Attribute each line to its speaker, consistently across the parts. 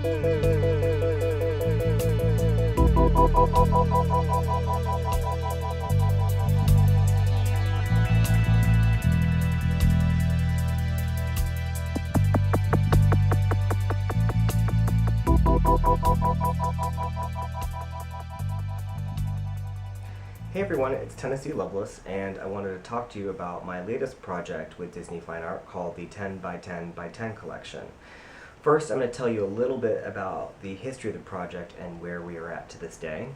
Speaker 1: Hey everyone, it's Tennessee Loveless, and I wanted to talk to you about my latest project with Disney Fine Art called the 10 by 10 by 10 collection. First, I'm going to tell you a little bit about the history of the project and where we are at to this day.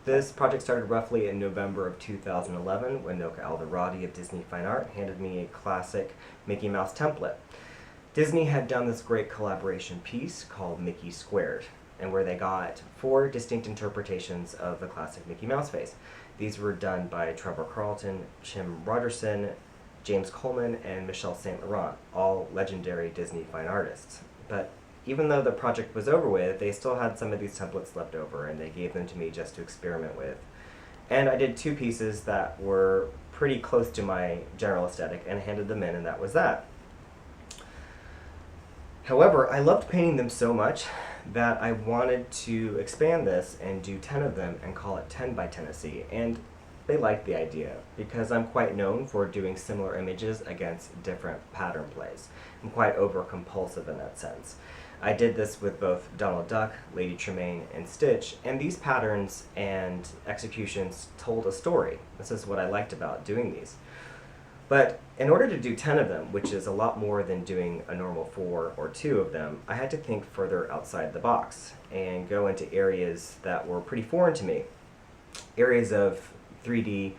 Speaker 1: This project started roughly in November of 2011 when Noka Alderati of Disney Fine Art handed me a classic Mickey Mouse template. Disney had done this great collaboration piece called Mickey Squared, and where they got 4 distinct interpretations of the classic Mickey Mouse face. These were done by Trevor Carlton, Jim Rogerson, James Coleman, and Michel St. Laurent, all legendary Disney fine artists. But even though the project was over with, they still had some of these templates left over, and they gave them to me just to experiment with. And I did 2 pieces that were pretty close to my general aesthetic and handed them in, and that was that. However, I loved painting them so much that I wanted to expand this and do 10 of them and call it 10 by Tennessee, and they liked the idea because I'm quite known for doing similar images against different pattern plays. I'm quite over-compulsive in that sense. I did this with both Donald Duck, Lady Tremaine, and Stitch, and these patterns and executions told a story. This is what I liked about doing these. But in order to do 10 of them, which is a lot more than doing a normal 4 or 2 of them, I had to think further outside the box and go into areas that were pretty foreign to me. Areas of 3D,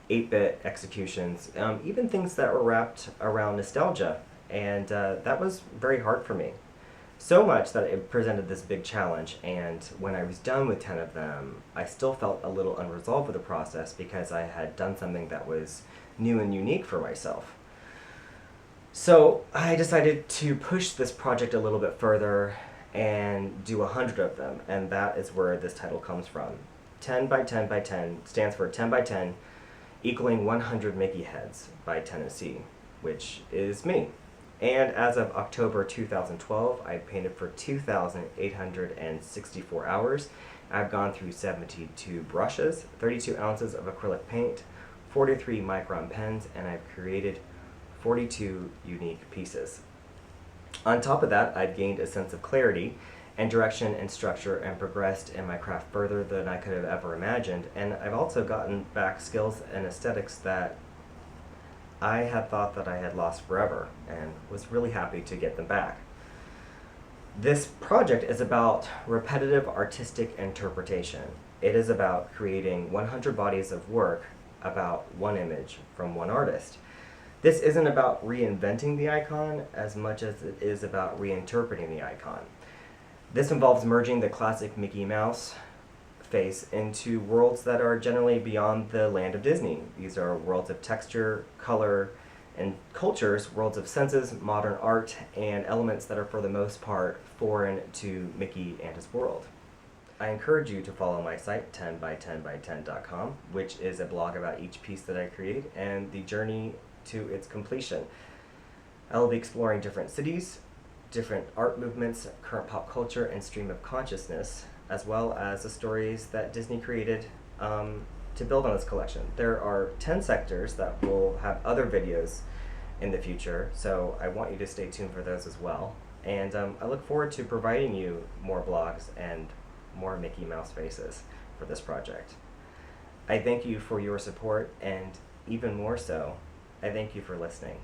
Speaker 1: 8-bit executions, even things that were wrapped around nostalgia, and that was very hard for me. So much that it presented this big challenge, and when I was done with 10 of them, I still felt a little unresolved with the process because I had done something that was new and unique for myself. So I decided to push this project a little bit further and do 100 of them, and that is where this title comes from. 10 by 10 by 10 stands for 10 by 10 equaling 100 Mickey heads by Tennessee, which is me. And as of October 2012, I painted for 2,864 hours. I've gone through 72 brushes, 32 ounces of acrylic paint, 43 micron pens, and I've created 42 unique pieces. On top of that, I've gained a sense of clarity and direction and structure and progressed in my craft further than I could have ever imagined, and I've also gotten back skills and aesthetics that I had thought that I had lost forever, and was really happy to get them back. This project is about repetitive artistic interpretation. It is about creating 100 bodies of work about one image from one artist. This isn't about reinventing the icon as much as it is about reinterpreting the icon. This involves merging the classic Mickey Mouse face into worlds that are generally beyond the land of Disney. These are worlds of texture, color, and cultures, worlds of senses, modern art, and elements that are for the most part foreign to Mickey and his world. I encourage you to follow my site, 10by10by10.com, which is a blog about each piece that I create and the journey to its completion. I will be exploring different cities, different art movements, current pop culture, and stream of consciousness, as well as the stories that Disney created to build on this collection. There are 10 sectors that will have other videos in the future, so I want you to stay tuned for those as well. And I look forward to providing you more blogs and more Mickey Mouse faces for this project. I thank you for your support, and even more so, I thank you for listening.